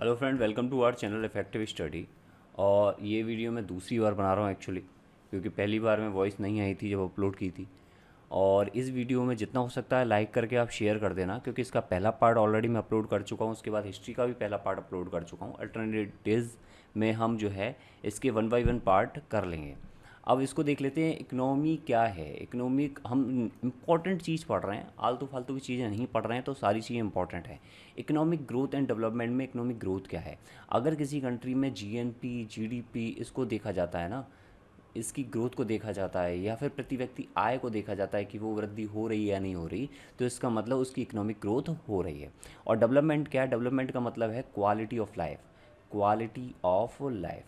Hello friend, welcome to our channel effective study. और ये video मैं दूसरी बार बना रहा हूँ एक्चुअली, क्योंकि पहली बार में वॉइस नहीं आई थी जब अपलोड की थी। और इस वीडियो में जितना हो सकता है लाइक करके आप शेयर कर देना, क्योंकि इसका पहला पार्ट ऑलरेडी मैं अपलोड कर चुका हूँ। उसके बाद हिस्ट्री का भी पहला पार्ट अपलोड कर चुका हूँ। अल्टरनेटिव्स में हम जो है इसके वन बाई वन पार्ट कर लेंगे। अब इसको देख लेते हैं, इकोनॉमी क्या है। इकोनॉमिक हम इम्पॉर्टेंट चीज़ पढ़ रहे हैं, आलतू फालतू की चीज़ें नहीं पढ़ रहे हैं, तो सारी चीज़ें इंपॉर्टेंट है। इकोनॉमिक ग्रोथ एंड डेवलपमेंट में इकोनॉमिक ग्रोथ क्या है। अगर किसी कंट्री में जीएनपी जीडीपी इसको देखा जाता है ना, इसकी ग्रोथ को देखा जाता है, या फिर प्रति व्यक्ति आय को देखा जाता है कि वो वृद्धि हो रही है या नहीं हो रही, तो इसका मतलब उसकी इकोनॉमिक ग्रोथ हो रही है। और डेवलपमेंट क्या है, डेवलपमेंट का मतलब है quality of life. Quality of life,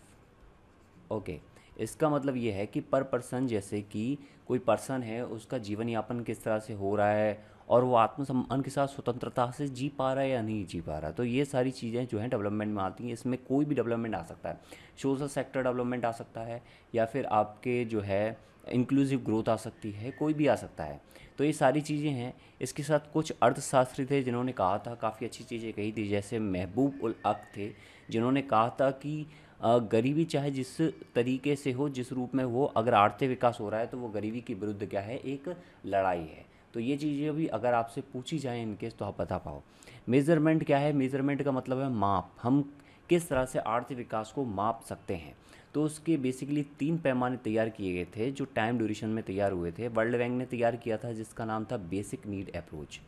okay. इसका मतलब ये है कि पर पर्सन, जैसे कि कोई पर्सन है, उसका जीवन यापन किस तरह से हो रहा है, और वो आत्मसम्मान के साथ स्वतंत्रता से जी पा रहा है या नहीं जी पा रहा। तो ये सारी चीज़ें जो हैं डेवलपमेंट में आती हैं। इसमें कोई भी डेवलपमेंट आ सकता है, सोशल सेक्टर डेवलपमेंट आ सकता है, या फिर आपके जो है इंक्लूसिव ग्रोथ आ सकती है, कोई भी आ सकता है। तो ये सारी चीज़ें हैं। इसके साथ कुछ अर्थशास्त्री थे जिन्होंने कहा था, काफ़ी अच्छी चीज़ें कही थी, जैसे महबूब उल हक थे, जिन्होंने कहा था कि गरीबी चाहे जिस तरीके से हो, जिस रूप में हो, अगर आर्थिक विकास हो रहा है तो वो गरीबी के विरुद्ध क्या है, एक लड़ाई है। तो ये चीज़ें भी अगर आपसे पूछी जाए इनकेस, तो आप बता पाओ। मेज़रमेंट क्या है, मेज़रमेंट का मतलब है माप। हम किस तरह से आर्थिक विकास को माप सकते हैं। तो उसके बेसिकली 3 पैमाने तैयार किए गए थे, जो टाइम ड्यूरेशन में तैयार हुए थे। वर्ल्ड बैंक ने तैयार किया था, जिसका नाम था basic need approach.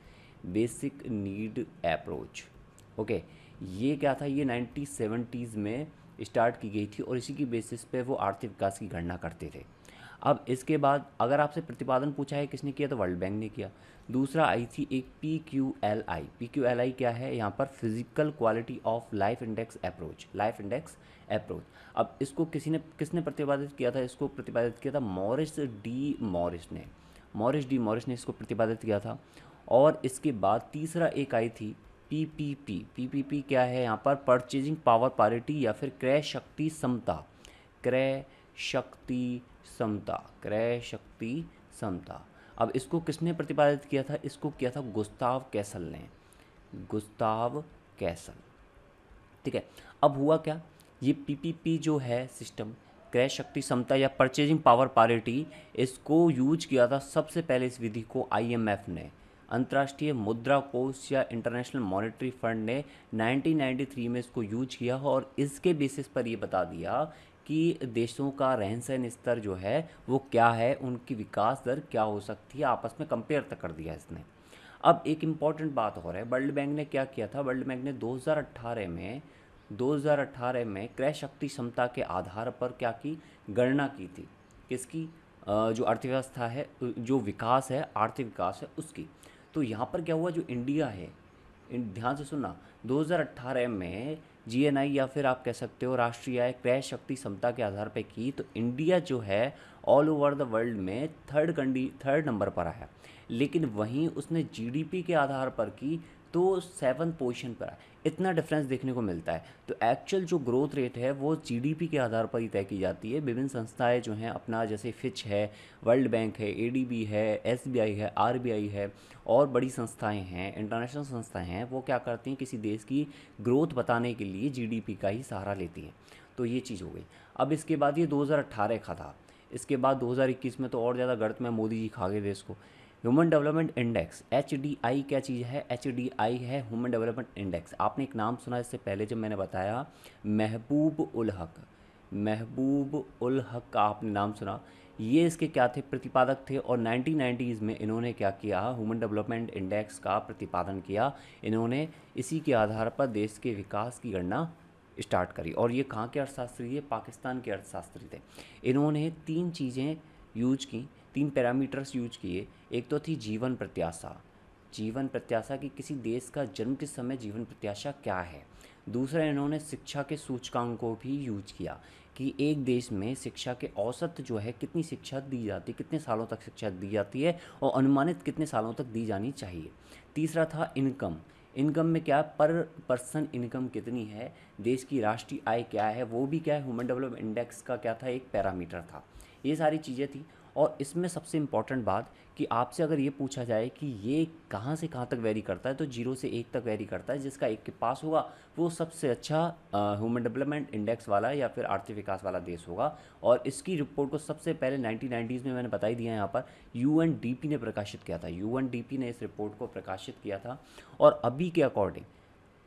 Basic need approach, okay. ये क्या था, ये 1970s में स्टार्ट की गई थी, और इसी की बेसिस पे वो आर्थिक विकास की गणना करते थे। अब इसके बाद अगर आपसे प्रतिपादन पूछा है किसने किया, तो वर्ल्ड बैंक ने किया। दूसरा आई थी एक PQLI। PQLI क्या है, यहाँ पर physical quality of life index approach. Life index approach. अब इसको किसने प्रतिपादित किया था, इसको प्रतिपादित किया था मॉरिस डी मॉरिस ने इसको प्रतिपादित किया था। और इसके बाद तीसरा एक आई थी PPP। क्या है यहाँ पर, परचेजिंग पावर पारिटी, या फिर क्रय शक्ति समता। क्रय शक्ति समता, क्रय शक्ति समता। अब इसको किसने प्रतिपादित किया था, इसको किया था गुस्ताव कैसल ने। गुस्ताव कैसल, ठीक है। अब हुआ क्या, ये PPP जो है सिस्टम, क्रय शक्ति समता या परचेजिंग पावर पारिटी, इसको यूज किया था सबसे पहले इस विधि को IMF ने, अंतर्राष्ट्रीय मुद्रा कोष या इंटरनेशनल मॉनेटरी फंड ने 1993 में इसको यूज किया। और इसके बेसिस पर ये बता दिया कि देशों का रहन सहन स्तर जो है वो क्या है, उनकी विकास दर क्या हो सकती है, आपस में कंपेयर तक कर दिया इसने। अब एक इम्पॉर्टेंट बात हो रहा है, वर्ल्ड बैंक ने क्या किया था, वर्ल्ड बैंक ने 2018 में क्रय शक्ति क्षमता के आधार पर क्या की, गणना की थी। किसकी, जो अर्थव्यवस्था है, जो विकास है, आर्थिक विकास है, उसकी। तो यहाँ पर क्या हुआ, जो इंडिया है, ध्यान से सुनना, 2018 में GNI, या फिर आप कह सकते हो राष्ट्रीय आय क्रय शक्ति क्षमता के आधार पर की, तो इंडिया जो है ऑल ओवर द वर्ल्ड में थर्ड नंबर पर आया। लेकिन वहीं उसने GDP के आधार पर की, तो 7th पोजीशन पर आया। इतना डिफरेंस देखने को मिलता है। तो एक्चुअल जो ग्रोथ रेट है वो GDP के आधार पर ही तय की जाती है। विभिन्न संस्थाएं जो हैं अपना, जैसे फिच है, वर्ल्ड बैंक है, ADB है, SBI है, RBI है, और बड़ी संस्थाएं हैं, इंटरनेशनल संस्थाएं हैं, वो क्या करती हैं, किसी देश की ग्रोथ बताने के लिए GDP का ही सहारा लेती हैं। तो ये चीज़ हो गई। अब इसके बाद ये 2018 का था। इसके बाद 2021 में तो और ज़्यादा गर्त में मोदी जी खा गए देश को। ह्यूमन डेवलपमेंट इंडेक्स, HDI क्या चीज़ है, HDI है ह्यूमन डेवलपमेंट इंडेक्स। आपने एक नाम सुना इससे पहले जब मैंने बताया, महबूब उल हक। महबूब उल हक का आपने नाम सुना। ये इसके क्या थे, प्रतिपादक थे। और 1990s में इन्होंने क्या किया, ह्यूमन डेवलपमेंट इंडेक्स का प्रतिपादन किया। इन्होंने इसी के आधार पर देश के विकास की गणना स्टार्ट करी। और ये कहाँ के अर्थशास्त्री, ये पाकिस्तान के अर्थशास्त्री थे। इन्होंने 3 चीज़ें यूज की, 3 पैरामीटर्स यूज किए। एक तो थी जीवन प्रत्याशा। जीवन प्रत्याशा कि किसी देश का जन्म के समय जीवन प्रत्याशा क्या है। दूसरा, इन्होंने शिक्षा के सूचकांक को भी यूज किया कि एक देश में शिक्षा के औसत जो है, कितनी शिक्षा दी जाती है, कितने सालों तक शिक्षा दी जाती है, और अनुमानित कितने सालों तक दी जानी चाहिए। तीसरा था इनकम। इनकम में क्या, पर पर्सन इनकम कितनी है, देश की राष्ट्रीय आय क्या है, वो भी क्या है, ह्यूमन डेवलपमेंट इंडेक्स का क्या था, एक पैरामीटर था। ये सारी चीज़ें थी। और इसमें सबसे इम्पॉर्टेंट बात कि आपसे अगर ये पूछा जाए कि ये कहाँ से कहाँ तक वेरी करता है, तो 0 से 1 तक वेरी करता है। जिसका 1 के पास होगा वो सबसे अच्छा ह्यूमन डेवलपमेंट इंडेक्स वाला या फिर आर्थिक विकास वाला देश होगा। और इसकी रिपोर्ट को सबसे पहले 1990s में मैंने बता ही दिया यहाँ पर, यूएनडीपी ने प्रकाशित किया था। यूएनडीपी ने इस रिपोर्ट को प्रकाशित किया था। और अभी के अकॉर्डिंग,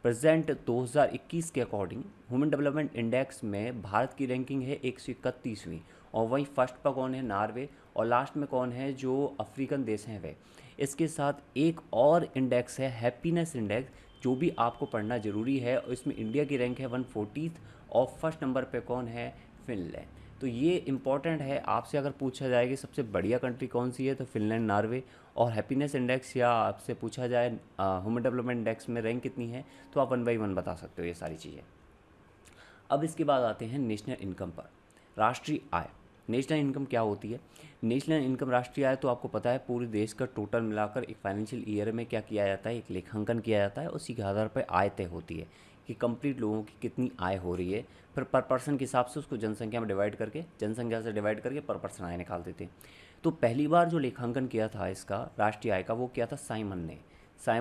प्रेजेंट 2021 के अकॉर्डिंग, ह्यूमन डेवलपमेंट इंडेक्स में भारत की रैंकिंग है 131वीं। और वहीं फर्स्ट पर कौन है? नॉर्वे। और लास्ट में कौन है? जो अफ्रीकन देश हैं वे। इसके साथ एक और इंडेक्स है, हैप्पीनेस इंडेक्स, जो भी आपको पढ़ना ज़रूरी है। और इसमें इंडिया की रैंक है 140 और फर्स्ट नंबर पे कौन है? फिनलैंड। तो ये इंपॉर्टेंट है। आपसे अगर पूछा जाए कि सबसे बढ़िया कंट्री कौन सी है, तो फिनलैंड, नॉर्वे। और हैप्पीनेस इंडेक्स या आपसे पूछा जाए ह्यूमन डेवलपमेंट इंडेक्स में रैंक कितनी है, तो आप 1 बाई 1 बता सकते हो ये सारी चीज़ें। अब इसके बाद आते हैं नेशनल इनकम पर, राष्ट्रीय आय। नेशनल इनकम क्या होती है? नेशनल इनकम, राष्ट्रीय आय, तो आपको पता है पूरे देश का टोटल मिलाकर एक फाइनेंशियल ईयर में क्या किया जाता है? एक लेखांकन किया जाता है। उसी के आधार पर आय तय होती है कि कंप्लीट लोगों की कितनी आय हो रही है। फिर पर पर्सन के हिसाब से उसको जनसंख्या में डिवाइड करके, जनसंख्या से डिवाइड करके पर पर्सन आय निकाल देते हैं। तो पहली बार जो लेखांकन किया था इसका, राष्ट्रीय आय का, वो किया था साइमन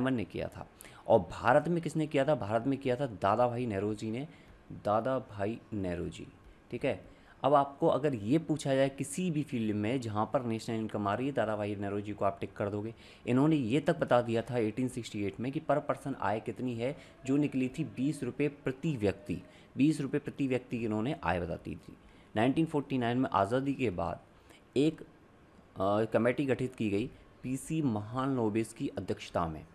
ने किया था। और भारत में किसने किया था? भारत में किया था दादा भाई नेहरू ने, दादा भाई नेहरू जी। ठीक है। अब आपको अगर ये पूछा जाए किसी भी फील्ड में जहाँ पर नेशनल इनकम आ रही है, दादा भाई नेहरू जी को आप टिक कर दोगे। इन्होंने ये तक बता दिया था 1868 में कि पर पर्सन आय कितनी है, जो निकली थी 20 रुपये प्रति व्यक्ति। 20 रुपये प्रति व्यक्ति की इन्होंने आय बताती थी। 1949 में आज़ादी के बाद एक कमेटी गठित की गई पीसी महालनोबिस की अध्यक्षता में।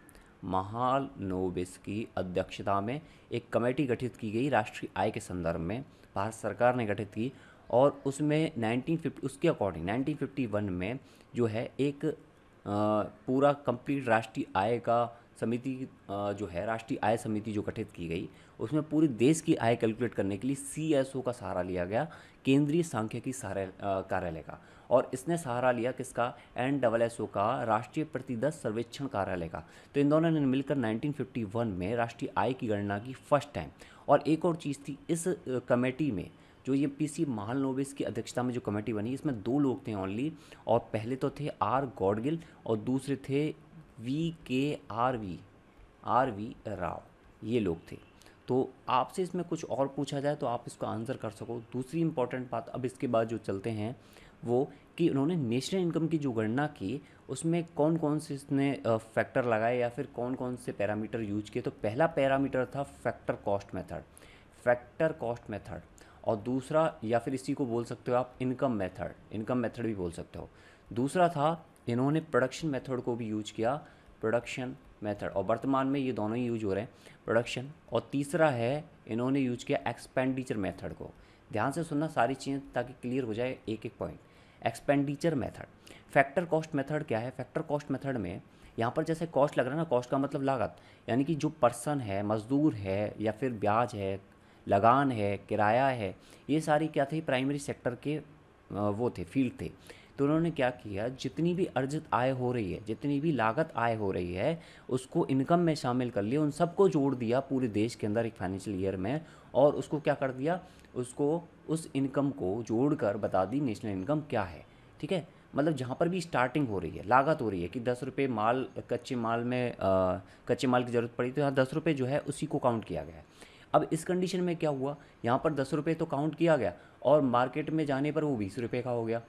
महालनोबिस की अध्यक्षता में एक कमेटी गठित की गई राष्ट्रीय आय के संदर्भ में, भारत सरकार ने गठित की। और उसमें 1950 उसके अकॉर्डिंग 1951 में जो है एक पूरा कंप्लीट राष्ट्रीय आय का समिति जो है, राष्ट्रीय आय समिति जो गठित की गई, उसमें पूरे देश की आय कैलकुलेट करने के लिए सीएसओ का सहारा लिया गया, केंद्रीय सांख्यिकी कार्यालय का। और इसने सहारा लिया किसका? NSSO का, राष्ट्रीय प्रतिदस सर्वेक्षण कार्यालय का। तो इन दोनों ने मिलकर 1951 में राष्ट्रीय आय की गणना की फर्स्ट टाइम। और एक और चीज़ थी इस कमेटी में, जो ये पीसी महालनोबिस की अध्यक्षता में जो कमेटी बनी, इसमें 2 लोग थे ओनली। और पहले तो थे आर गॉडगिल और दूसरे थे आर वी राव, ये लोग थे। तो आपसे इसमें कुछ और पूछा जाए तो आप इसको आंसर कर सको। दूसरी इंपॉर्टेंट बात, अब इसके बाद जो चलते हैं वो, कि उन्होंने नेशनल इनकम की जो गणना की, उसमें कौन कौन से इसने फैक्टर लगाए या फिर कौन कौन से पैरामीटर यूज किए। तो पहला पैरामीटर था फैक्टर कॉस्ट मेथड। और दूसरा, या फिर इसी को बोल सकते हो आप इनकम मेथड भी बोल सकते हो। दूसरा था, इन्होंने प्रोडक्शन मेथड को भी यूज किया, प्रोडक्शन मेथड। और वर्तमान में ये दोनों ही यूज हो रहे हैं, प्रोडक्शन। और तीसरा है, इन्होंने यूज किया एक्सपेंडिचर मेथड को। ध्यान से सुनना सारी चीज़ें ताकि क्लियर हो जाए एक एक point. Expenditure method. Factor cost method क्या है? फैक्टर कॉस्ट मेथड में यहाँ पर जैसे कॉस्ट लग रहा है ना, कॉस्ट का मतलब लागत, यानी कि जो पर्सन है, मजदूर है या फिर ब्याज है, लगान है, किराया है, ये सारी क्या थी? प्राइमरी सेक्टर के वो थे, फील्ड थे। तो उन्होंने क्या किया, जितनी भी अर्जित आय हो रही है, जितनी भी लागत आय हो रही है, उसको इनकम में शामिल कर लिया, उन सबको जोड़ दिया पूरे देश के अंदर एक फाइनेंशियल ईयर में। और उसको क्या कर दिया, उसको उस इनकम को जोड़कर बता दी नेशनल इनकम क्या है। ठीक है। मतलब जहाँ पर भी स्टार्टिंग हो रही है, लागत हो रही है कि 10 रुपये माल, कच्चे माल की ज़रूरत पड़ी, तो यहाँ 10 रुपये जो है उसी को काउंट किया गया है। अब इस कंडीशन में क्या हुआ, यहाँ पर 10 रुपये तो काउंट किया गया, और मार्केट में जाने पर वो 20 रुपये का हो गया,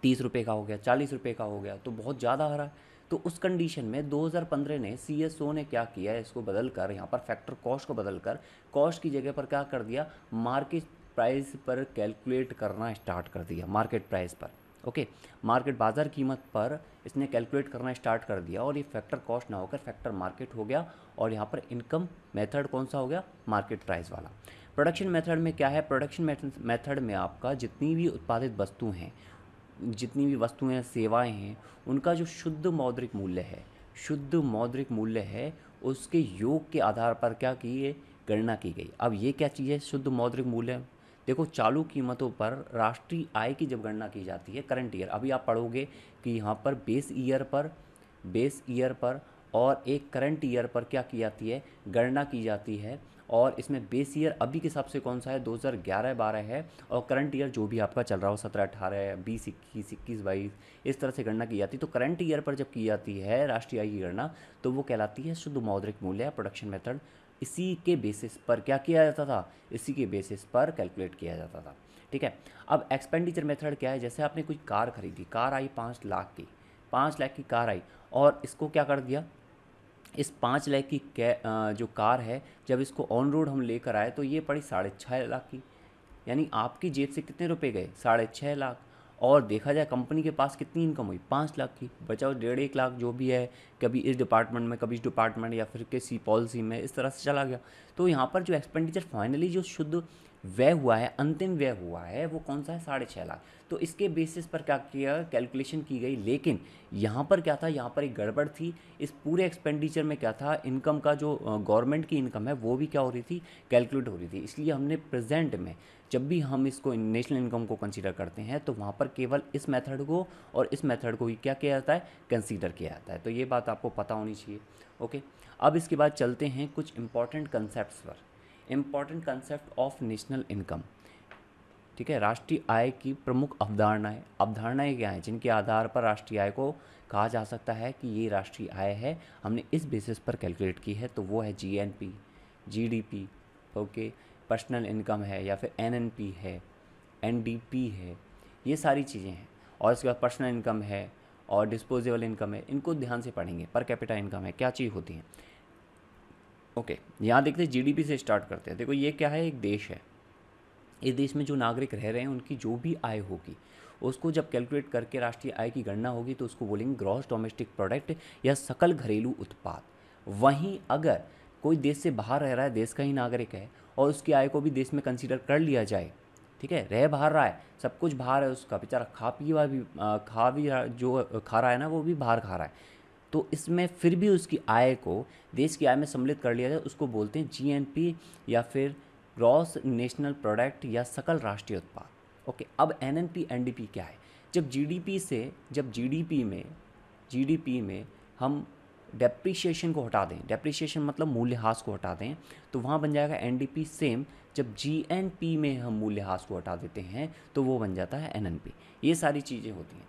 30 रुपये का हो गया, 40 रुपये का हो गया, तो बहुत ज़्यादा आ रहा है। तो उस कंडीशन में 2015 ने सीएसओ ने क्या किया, इसको बदल कर, यहाँ पर फैक्टर कॉस्ट को बदल कर, कॉस्ट की जगह पर क्या कर दिया, मार्केट प्राइस पर कैलकुलेट करना स्टार्ट कर दिया, मार्केट प्राइस पर। ओके, मार्केट बाज़ार कीमत पर इसने कैलकुलेट करना स्टार्ट कर दिया, और ये फैक्टर कॉस्ट ना होकर फैक्टर मार्केट हो गया। और यहाँ पर इनकम मेथड कौन सा हो गया? मार्केट प्राइस वाला। प्रोडक्शन मेथड में क्या है? प्रोडक्शन मेथड में आपका जितनी भी उत्पादित वस्तु हैं, जितनी भी वस्तुएं सेवाएं हैं, उनका जो शुद्ध मौद्रिक मूल्य है, उसके योग के आधार पर क्या की गणना की गई। अब ये क्या चीज़ है शुद्ध मौद्रिक मूल्य? देखो, चालू कीमतों पर राष्ट्रीय आय की जब गणना की जाती है, करंट ईयर, अभी आप पढ़ोगे कि यहाँ पर बेस ईयर पर और एक करंट ईयर पर क्या की जाती है, गणना की जाती है। और इसमें बेस ईयर अभी के हिसाब से कौन सा है, 2011-12 है, और करंट ईयर जो भी आपका चल रहा हो 17-18, 20-21, 21-22, इस तरह से गणना की जाती है। तो करंट ईयर पर जब की जाती है राष्ट्रीय आय की गणना, तो वो कहलाती है शुद्ध मौद्रिक मूल्य, प्रोडक्शन मेथड। इसी के बेसिस पर क्या किया जाता था, इसी के बेसिस पर कैलकुलेट किया जाता था, ठीक है। अब एक्सपेंडिचर मेथड क्या है, जैसे आपने कोई कार खरीदी, कार आई 5 लाख की, 5 लाख की कार आई, और इसको क्या कर दिया, इस 5 लाख की जो कार है, जब इसको ऑन रोड हम लेकर आए तो ये पड़ी 6.5 लाख की। यानी आपकी जेब से कितने रुपए गए, 6.5 लाख। और देखा जाए कंपनी के पास कितनी इनकम हुई, 5 लाख की, बचाओ 1.5 लाख जो भी है, कभी इस डिपार्टमेंट में, कभी इस डिपार्टमेंट, या फिर किसी पॉलिसी में, इस तरह से चला गया। तो यहाँ पर जो एक्सपेंडिचर फाइनली जो शुद्ध व्यय हुआ है, अंतिम व्यय हुआ है, वो कौन सा है, 6.5 लाख। तो इसके बेसिस पर क्या किया, कैलकुलेशन की गई। लेकिन यहाँ पर क्या था, यहाँ पर एक गड़बड़ थी। इस पूरे एक्सपेंडिचर में क्या था, इनकम का जो गवर्नमेंट की इनकम है वो भी क्या हो रही थी, कैलकुलेट हो रही थी। इसलिए हमने प्रेजेंट में जब भी हम इसको नेशनल इनकम को कंसीडर करते हैं, तो वहाँ पर केवल इस मेथड को और इस मेथड को ही क्या किया जाता है, कंसीडर किया जाता है। तो ये बात आपको पता होनी चाहिए। ओके, अब इसके बाद चलते हैं कुछ इंपॉर्टेंट कंसेप्ट्स पर। Important concept of national income, ठीक है। राष्ट्रीय आय की प्रमुख अवधारणाएं क्या हैं जिनके आधार पर राष्ट्रीय आय को कहा जा सकता है कि ये राष्ट्रीय आय है, हमने इस बेसिस पर कैलकुलेट की है। तो वो है GNP, GDP, okay, personal income है, या फिर एनएनपी है, एनडीपी है, ये सारी चीज़ें हैं। और इसके बाद पर्सनल इनकम है और डिस्पोजेबल इनकम है, इनको ध्यान से पढ़ेंगे। पर कैपिटा इनकम है, क्या चीज़ होती है। ओके, यहाँ देखते हैं जीडीपी से स्टार्ट करते हैं। देखो ये क्या है, एक देश है, इस देश में जो नागरिक रह रहे हैं उनकी जो भी आय होगी, उसको जब कैलकुलेट करके राष्ट्रीय आय की गणना होगी तो उसको बोलेंगे ग्रॉस डोमेस्टिक प्रोडक्ट या सकल घरेलू उत्पाद। वहीं अगर कोई देश से बाहर रह रहा है, देश का ही नागरिक है, और उसकी आय को भी देश में कंसीडर कर लिया जाए, ठीक है, रह बाहर रहा है, सब कुछ बाहर है उसका, बेचारा खा भी जो खा रहा है ना, वो भी बाहर खा रहा है, तो इसमें फिर भी उसकी आय को देश की आय में सम्मिलित कर लिया जाए, उसको बोलते हैं जीएनपी या फिर ग्रॉस नेशनल प्रोडक्ट या सकल राष्ट्रीय उत्पाद। ओके, अब एनएनपी एनडीपी क्या है। जब जीडीपी में हम डेप्रिसिएशन को हटा दें, डेप्रिसिएशन मतलब मूल्यह्रास को हटा दें, तो वहाँ बन जाएगा एनडीपी। सेम जब जीएनपी में हम मूल्यह्रास को हटा देते हैं तो वो बन जाता है एनएनपी। ये सारी चीज़ें होती हैं।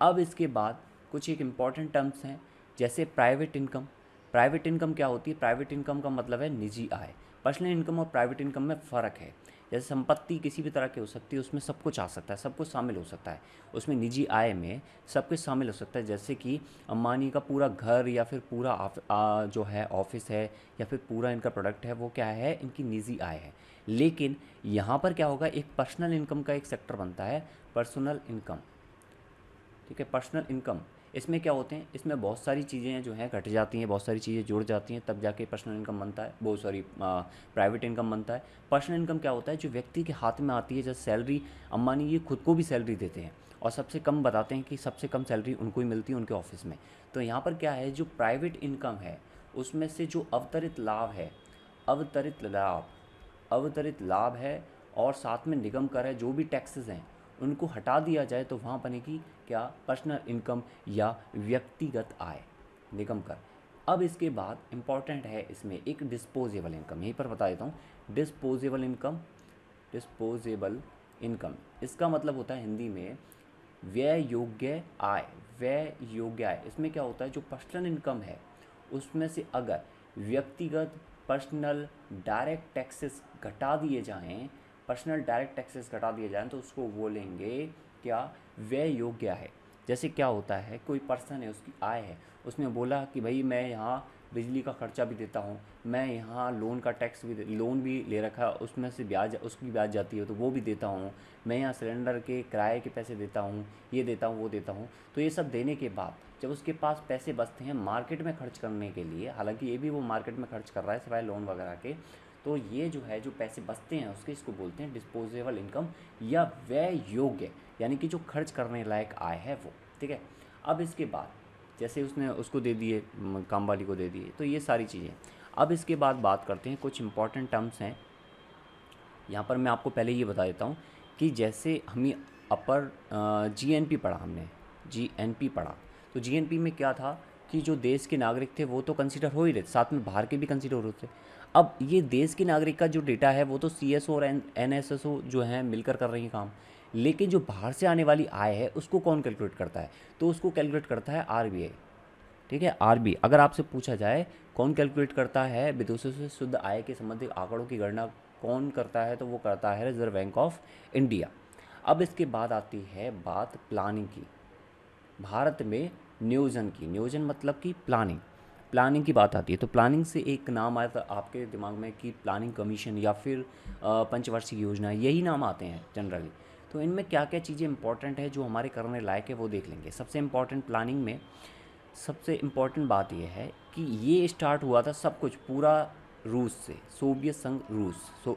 अब इसके बाद कुछ एक इम्पॉर्टेंट टर्म्स हैं, जैसे प्राइवेट इनकम। प्राइवेट इनकम क्या होती है, प्राइवेट इनकम का मतलब है निजी आय। पर्सनल इनकम और प्राइवेट इनकम में फ़र्क है। जैसे संपत्ति किसी भी तरह की हो सकती है, उसमें सब कुछ आ सकता है, सब कुछ शामिल हो सकता है। उसमें निजी आय में सब कुछ शामिल हो सकता है, जैसे कि अंबानी का पूरा घर या फिर पूरा जो है ऑफिस है, या फिर पूरा इनका प्रोडक्ट है, वो क्या है, इनकी निजी आय है। लेकिन यहाँ पर क्या होगा, एक पर्सनल इनकम का एक सेक्टर बनता है, पर्सनल इनकम, ठीक है। पर्सनल इनकम, इसमें क्या होते हैं, इसमें बहुत सारी चीज़ें जो हैं घट जाती हैं, बहुत सारी चीज़ें जुड़ जाती हैं, तब जाके पर्सनल इनकम बनता है, वो सॉरी प्राइवेट इनकम बनता है। पर्सनल इनकम क्या होता है, जो व्यक्ति के हाथ में आती है, जैसे सैलरी, अंबानी ये खुद को भी सैलरी देते हैं, और सबसे कम बताते हैं कि सबसे कम सैलरी उनको ही मिलती है उनके ऑफिस में। तो यहाँ पर क्या है, जो प्राइवेट इनकम है उसमें से जो अवतरित लाभ है, अवतरित लाभ है, और साथ में निगम कर है, जो भी टैक्सेस हैं उनको हटा दिया जाए, तो वहाँ बनेगी क्या, पर्सनल इनकम या व्यक्तिगत आय, निगम कर। अब इसके बाद इम्पॉर्टेंट है इसमें एक डिस्पोजेबल इनकम, यहीं पर बता देता हूँ। डिस्पोजेबल इनकम, इसका मतलब होता है हिंदी में व्यय योग्य आय। इसमें क्या होता है, जो पर्सनल इनकम है उसमें से अगर व्यक्तिगत पर्सनल डायरेक्ट टैक्सेस घटा दिए जाएं, तो उसको बोलेंगे क्या, व्यय योग्य है। जैसे क्या होता है, कोई पर्सन है, उसकी आय है, उसने बोला कि भाई मैं यहाँ बिजली का खर्चा भी देता हूँ, मैं यहाँ लोन का टैक्स भी लोन भी ले रखा है, उसमें से ब्याज, उसकी ब्याज जाती है तो वो भी देता हूँ, मैं यहाँ सिलेंडर के किराए के पैसे देता हूँ, ये देता हूँ, वो देता हूँ। तो ये सब देने के बाद जब उसके पास पैसे बचते हैं मार्केट में खर्च करने के लिए, हालांकि ये भी वो मार्केट में खर्च कर रहा है सिवाय लोन वगैरह के, तो ये जो है, जो पैसे बचते हैं उसके, इसको बोलते हैं डिस्पोजेबल इनकम या व्यय योग्य, यानी कि जो खर्च करने लायक आय है वो, ठीक है। अब इसके बाद जैसे उसने उसको दे दिए, काम वाली को दे दिए, तो ये सारी चीज़ें। अब इसके बाद बात करते हैं, कुछ इंपॉर्टेंट टर्म्स हैं यहाँ पर। मैं आपको पहले ये बता देता हूँ कि जैसे हमें अपर जीएनपी पढ़ा, हमने जीएनपी पढ़ा, तो जीएनपी में क्या था कि जो देश के नागरिक थे वो तो कंसीडर हो ही रहे थे, साथ में बाहर के भी कंसीडर हो रहे थे। अब ये देश के नागरिक का जो डेटा है वो तो CSO और NSSO जो हैं मिलकर कर रही हैं काम, लेकिन जो बाहर से आने वाली आय है उसको कौन कैलकुलेट करता है? तो उसको कैलकुलेट करता है RBI। ठीक है, RBI। अगर आपसे पूछा जाए कौन कैलकुलेट करता है विदेशों से शुद्ध आय के संबंधित आंकड़ों की गणना कौन करता है, तो वो करता है रिजर्व बैंक ऑफ इंडिया। अब इसके बाद आती है बात प्लानिंग की, भारत में नियोजन की। नियोजन मतलब कि प्लानिंग, प्लानिंग की बात आती है तो प्लानिंग से एक नाम आया था आपके दिमाग में कि प्लानिंग कमीशन या फिर पंचवार्षिक योजना, यही नाम आते हैं जनरली। तो इनमें क्या क्या चीज़ें इंपॉर्टेंट है जो हमारे करने लायक है वो देख लेंगे। सबसे इम्पॉर्टेंट प्लानिंग में सबसे इम्पॉर्टेंट बात यह है कि ये स्टार्ट हुआ था सब कुछ पूरा रूस से, सोवियत संघ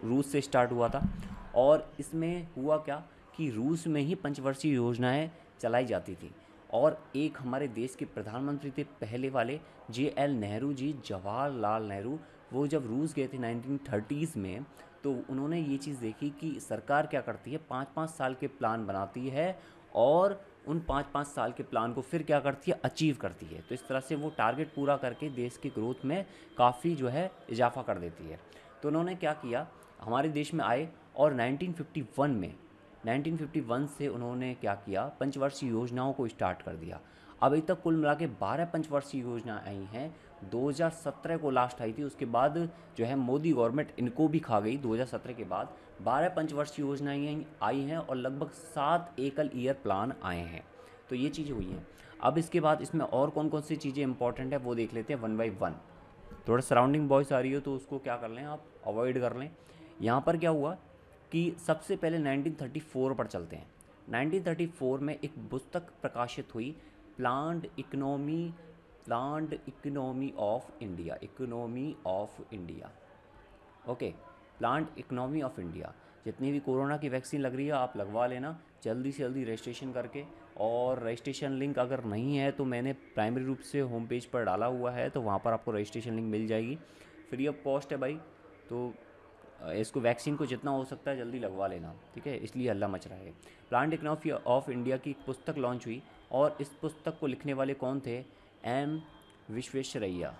रूस से स्टार्ट हुआ था। और इसमें हुआ क्या कि रूस में ही पंचवर्षीय योजनाएं चलाई जाती थी। और एक हमारे देश के प्रधानमंत्री थे पहले वाले, JL नेहरू जी, जवाहरलाल नेहरू। वो जब रूस गए थे 1930s में, तो उन्होंने ये चीज़ देखी कि सरकार क्या करती है, 5-5 साल के प्लान बनाती है और उन 5-5 साल के प्लान को फिर क्या करती है, अचीव करती है। तो इस तरह से वो टारगेट पूरा करके देश की ग्रोथ में काफ़ी जो है इजाफा कर देती है। तो उन्होंने क्या किया, हमारे देश में आए और 1951 से उन्होंने क्या किया, पंचवर्षीय योजनाओं को स्टार्ट कर दिया। अभी तक कुल मिला के 12 पंचवर्षीय योजना आई हैं। 2017 को लास्ट आई थी, उसके बाद जो है मोदी गवर्नमेंट इनको भी खा गई। 2017 के बाद 12 पंचवर्षीय योजनाएं आई हैं और लगभग 7 एकल ईयर प्लान आए हैं। तो ये चीज़ें हुई हैं। अब इसके बाद इसमें और कौन कौन सी चीज़ें इंपॉर्टेंट है वो देख लेते हैं वन बाई वन। थोड़ा सराउंडिंग वॉइस आ रही हो तो उसको क्या कर लें, आप अवॉइड कर लें। यहाँ पर क्या हुआ कि सबसे पहले 1934 पर चलते हैं। 1934 में एक पुस्तक प्रकाशित हुई, planned economy of India, economy of India. Okay, planned economy of India. जितनी भी कोरोना की वैक्सीन लग रही है आप लगवा लेना जल्दी से जल्दी रजिस्ट्रेशन करके। और रजिस्ट्रेशन लिंक अगर नहीं है तो मैंने प्राइमरी रूप से होम पेज पर डाला हुआ है, तो वहाँ पर आपको रजिस्ट्रेशन लिंक मिल जाएगी, फ्री ऑफ कॉस्ट है भाई। तो इसको वैक्सीन को जितना हो सकता है जल्दी लगवा लेना, ठीक है, इसलिए हल्ला मच रहा है। प्लान्ड इकोनॉमी ऑफ इंडिया की एक पुस्तक लॉन्च हुई और इस पुस्तक को लिखने वाले कौन थे, एम विश्वेश्वरैया।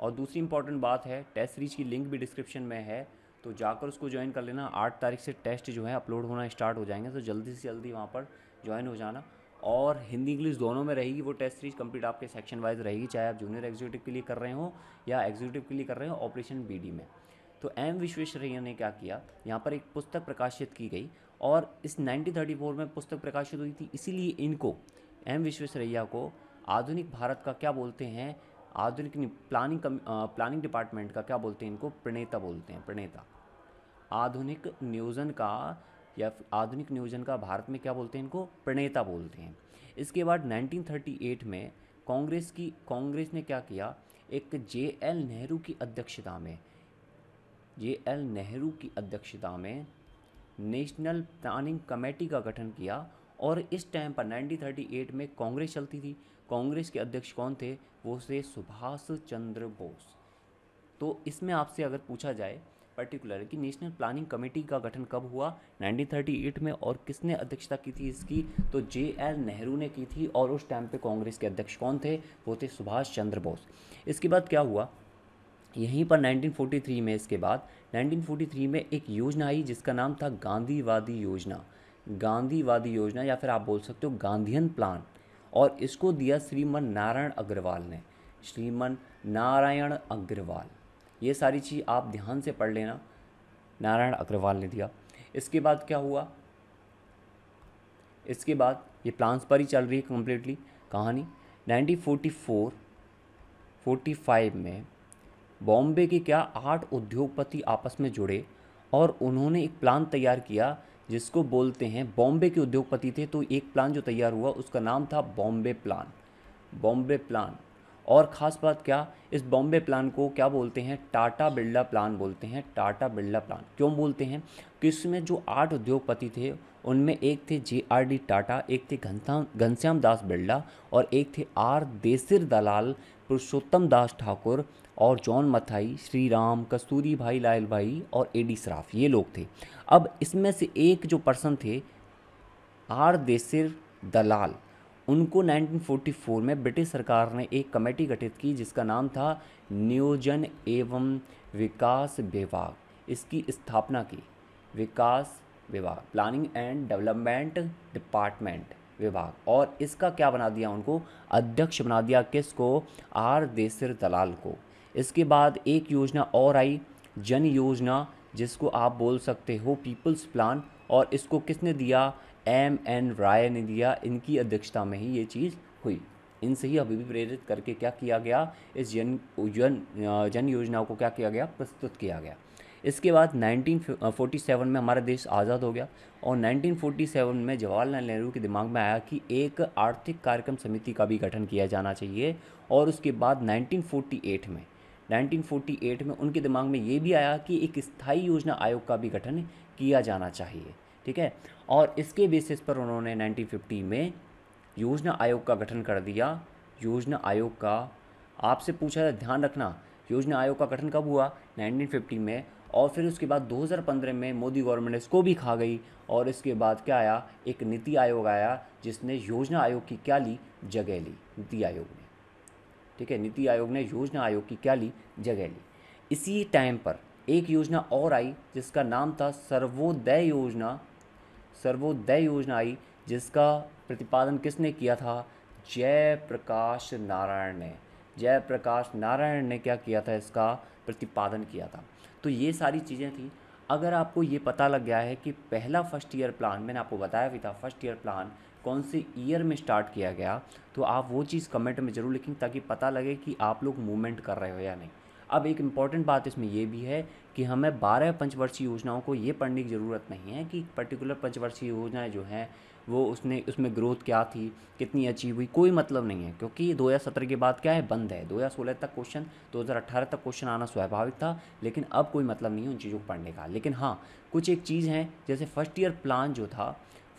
और दूसरी इंपॉर्टेंट बात है, टेस्ट सीरीज की लिंक भी डिस्क्रिप्शन में है, तो जाकर उसको ज्वाइन कर लेना। 8 तारीख से टेस्ट जो है अपलोड होना स्टार्ट हो जाएंगे, तो जल्दी से जल्दी वहाँ पर ज्वाइन हो जाना। और हिंदी इंग्लिश दोनों में रहेगी वो टेस्ट सीरीज, कंप्लीट आपके सेक्शन वाइज रहेगी, चाहे आप जूनियर एग्जीक्यूटिव के लिए कर रहे हो या एग्जीक्यूटिव के लिए कर रहे हो ऑपरेशन BD में। तो एम विश्वेश्वरैया ने क्या किया, यहाँ पर एक पुस्तक प्रकाशित की गई और इस 1934 में पुस्तक प्रकाशित हुई थी, इसीलिए इनको, एम विश्वेश्वरैया को, आधुनिक भारत का क्या बोलते हैं, आधुनिक प्लानिंग डिपार्टमेंट का क्या बोलते हैं, इनको प्रणेता बोलते हैं, प्रणेता। आधुनिक नियोजन का या आधुनिक नियोजन का भारत में क्या बोलते हैं, इनको प्रणेता बोलते हैं। इसके बाद 1938 में कांग्रेस ने क्या किया, एक JL नेहरू की अध्यक्षता में नेशनल प्लानिंग कमेटी का गठन किया। और इस टाइम पर 1938 में कांग्रेस चलती थी। कांग्रेस के अध्यक्ष कौन थे, वो थे सुभाष चंद्र बोस। तो इसमें आपसे अगर पूछा जाए पर्टिकुलर कि नेशनल प्लानिंग कमेटी का गठन कब हुआ, 1938 में, और किसने अध्यक्षता की थी इसकी, तो JL नेहरू ने की थी। और उस टाइम पे कांग्रेस के अध्यक्ष कौन थे, वो थे सुभाष चंद्र बोस। इसके बाद क्या हुआ, यहीं पर 1943 में, इसके बाद 1943 में एक योजना आई जिसका नाम था गांधीवादी योजना, या फिर आप बोल सकते हो गांधीयन प्लान। और इसको दिया श्रीमन नारायण अग्रवाल। ये सारी चीज़ आप ध्यान से पढ़ लेना, नारायण अग्रवाल ने दिया। इसके बाद क्या हुआ, इसके बाद ये प्लान्स पर ही चल रही है कम्प्लीटली कहानी। 1945 में बॉम्बे के 8 उद्योगपति आपस में जुड़े और उन्होंने एक प्लान तैयार किया जिसको बोलते हैं, बॉम्बे के उद्योगपति थे, तो एक प्लान जो तैयार हुआ उसका नाम था बॉम्बे प्लान। और ख़ास बात क्या, इस बॉम्बे प्लान को क्या बोलते हैं, टाटा बिरला प्लान बोलते हैं। टाटा बिरला प्लान क्यों बोलते हैं, कि इसमें जो 8 उद्योगपति थे उनमें एक थे JRD टाटा, एक थे घनश्याम दास बिरला, और एक थे R देसिर दलाल, पुरुषोत्तम दास ठाकुर, और जॉन मथाई, श्री राम, कस्तूरी भाई लाल भाई और AD सराफ, ये लोग थे। अब इसमें से एक जो पर्सन थे R देसिर दलाल, उनको 1944 में ब्रिटिश सरकार ने एक कमेटी गठित की जिसका नाम था नियोजन एवं विकास विभाग। इसकी स्थापना की, विकास विभाग, प्लानिंग एंड डेवलपमेंट डिपार्टमेंट विभाग, और इसका क्या बना दिया, उनको अध्यक्ष बना दिया, किसको, आर देसिर दलाल को। इसके बाद एक योजना और आई, जन योजना, जिसको आप बोल सकते हो पीपल्स प्लान, और इसको किसने दिया, एम.एन. राय ने दिया। इनकी अध्यक्षता में ही ये चीज़ हुई। इनसे ही अभी भी प्रेरित करके क्या किया गया, इस जन योजना को क्या किया गया, प्रस्तुत किया गया। इसके बाद 1947 में हमारा देश आज़ाद हो गया, और 1947 में जवाहरलाल नेहरू के दिमाग में आया कि एक आर्थिक कार्यक्रम समिति का भी गठन किया जाना चाहिए। और उसके बाद 1948 में उनके दिमाग में ये भी आया कि एक स्थायी योजना आयोग का भी गठन किया जाना चाहिए। ठीक है, और इसके बेसिस पर उन्होंने 1950 में योजना आयोग का गठन कर दिया। योजना आयोग का आपसे पूछा था, ध्यान रखना, योजना आयोग का गठन कब हुआ, 1950 में। और फिर उसके बाद 2015 में मोदी गवर्नमेंट इसको भी खा गई, और इसके बाद क्या आया, एक नीति आयोग आया जिसने योजना आयोग की क्या ली, जगह ली, नीति आयोग ने। ठीक है, नीति आयोग ने योजना आयोग की क्या ली, जगह ली। इसी टाइम पर एक योजना और आई जिसका नाम था सर्वोदय योजना। सर्वोदय योजना आई जिसका प्रतिपादन किसने किया था, जयप्रकाश नारायण ने। जयप्रकाश नारायण ने क्या किया था, इसका प्रतिपादन किया था। तो ये सारी चीज़ें थी। अगर आपको ये पता लग गया है कि पहला फर्स्ट ईयर प्लान, मैंने आपको बताया भी था फर्स्ट ईयर प्लान कौन से ईयर में स्टार्ट किया गया, तो आप वो चीज़ कमेंट में ज़रूर लिखें ताकि पता लगे कि आप लोग मूवमेंट कर रहे हो या नहीं। अब एक इम्पॉर्टेंट बात इसमें यह भी है कि हमें 12 पंचवर्षीय योजनाओं को ये पढ़ने की ज़रूरत नहीं है कि पर्टिकुलर पंचवर्षीय योजनाएं जो हैं वो उसमें ग्रोथ क्या थी, कितनी अचीव हुई, कोई मतलब नहीं है, क्योंकि 2017 के बाद क्या है, बंद है। 2016 तक क्वेश्चन, 2018 तक क्वेश्चन आना स्वाभाविक था, लेकिन अब कोई मतलब नहीं है उन चीज़ों को पढ़ने का। लेकिन हाँ, कुछ एक चीज़ है, जैसे फर्स्ट ईयर प्लान जो था,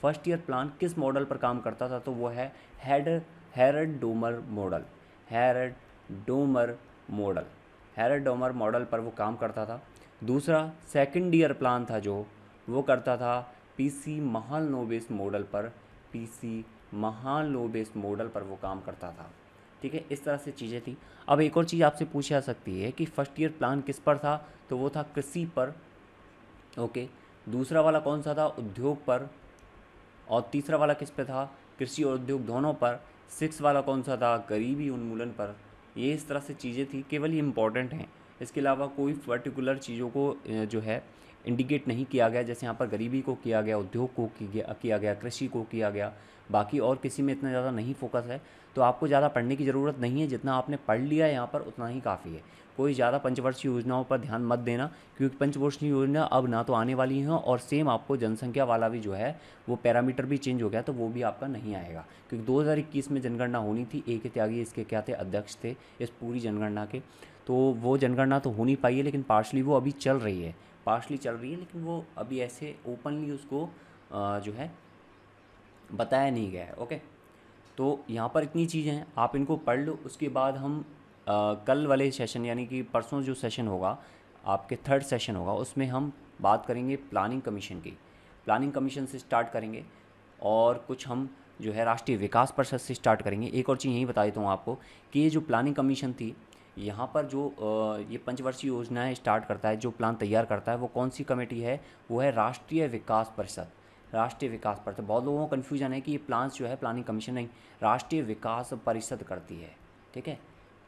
फर्स्ट ईयर प्लान किस मॉडल पर काम करता था, तो वो है Harrod Domar model. Harrod Domar model पर वो काम करता था। दूसरा सेकंड ईयर प्लान था जो वो करता था पीसी महालनोबिस मॉडल पर। पीसी महालनोबिस मॉडल पर वो काम करता था। ठीक है, इस तरह से चीज़ें थी। अब एक और चीज़ आपसे पूछी जा सकती है कि फर्स्ट ईयर प्लान किस पर था, तो वो था कृषि पर। ओके, दूसरा वाला कौन सा था, उद्योग पर, और तीसरा वाला किस पे था, कृषि और उद्योग दोनों पर। सिक्स वाला कौन सा था, गरीबी उन्मूलन पर। ये इस तरह से चीज़ें थी, केवल ये इंपॉर्टेंट हैं, इसके अलावा कोई पर्टिकुलर चीज़ों को जो है इंडिकेट नहीं किया गया। जैसे यहाँ पर गरीबी को किया गया, उद्योग को किया गया, कृषि को किया गया, बाकी और किसी में इतना ज़्यादा नहीं फोकस है। तो आपको ज़्यादा पढ़ने की ज़रूरत नहीं है, जितना आपने पढ़ लिया यहाँ पर उतना ही काफ़ी है। कोई ज़्यादा पंचवर्षीय योजनाओं पर ध्यान मत देना, क्योंकि पंचवर्षीय योजना अब ना तो आने वाली हैं, और सेम आपको जनसंख्या वाला भी जो है वो पैरामीटर भी चेंज हो गया, तो वो भी आपका नहीं आएगा। क्योंकि 2021 में जनगणना होनी थी, एक त्यागी इसके क्या थे, अध्यक्ष थे इस पूरी जनगणना के, तो वो जनगणना तो हो नहीं पाई है, लेकिन पार्शली वो अभी चल रही है, लेकिन वो अभी ऐसे ओपनली उसको जो है बताया नहीं गया है। ओके, तो यहाँ पर इतनी चीज़ें हैं, आप इनको पढ़ लो। उसके बाद हम कल वाले सेशन, यानी कि परसों जो सेशन होगा आपके, थर्ड सेशन होगा, उसमें हम बात करेंगे प्लानिंग कमीशन की। प्लानिंग कमीशन से स्टार्ट करेंगे, और कुछ हम जो है राष्ट्रीय विकास परिषद से स्टार्ट करेंगे। एक और चीज़ यही बता देता हूँ आपको कि ये जो प्लानिंग कमीशन थी, यहाँ पर जो ये पंचवर्षीय योजनाएं स्टार्ट करता है, जो प्लान तैयार करता है, वो कौन सी कमेटी है, वो है राष्ट्रीय विकास परिषद। राष्ट्रीय विकास परिषद, बहुत लोगों को कन्फ्यूजन है कि ये प्लान्स जो है प्लानिंग कमीशन नहीं, राष्ट्रीय विकास परिषद करती है। ठीक है,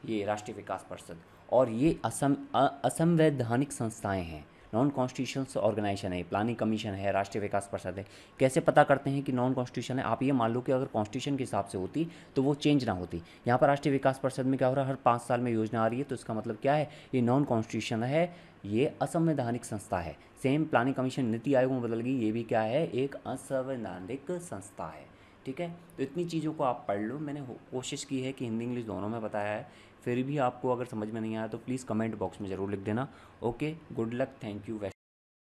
ये राष्ट्रीय विकास परिषद, और ये असंवैधानिक संस्थाएं हैं, नॉन कॉन्स्टिट्यूशनल ऑर्गेनाइजेशन है। प्लानिंग कमीशन है, राष्ट्रीय विकास परिषद है। कैसे पता करते हैं कि नॉन कॉन्स्टिट्यूशन है, आप ये मान लो कि अगर कॉन्स्टिट्यूशन के हिसाब से होती तो वो चेंज ना होती। यहाँ पर राष्ट्रीय विकास परिषद में क्या हो रहा है, हर 5 साल में योजना आ रही है, तो इसका मतलब क्या है, ये नॉन कॉन्स्टिट्यूशन है, ये असंवैधानिक संस्था है। Same planning commission NITI Aayog में बदल गई, ये भी क्या है, एक असंवैधानिक संस्था है। ठीक है, तो इतनी चीज़ों को आप पढ़ लो। मैंने कोशिश की है कि हिंदी इंग्लिश दोनों में बताया है, फिर भी आपको अगर समझ में नहीं आया तो प्लीज़ कमेंट बॉक्स में ज़रूर लिख देना। Okay, good luck, thank you.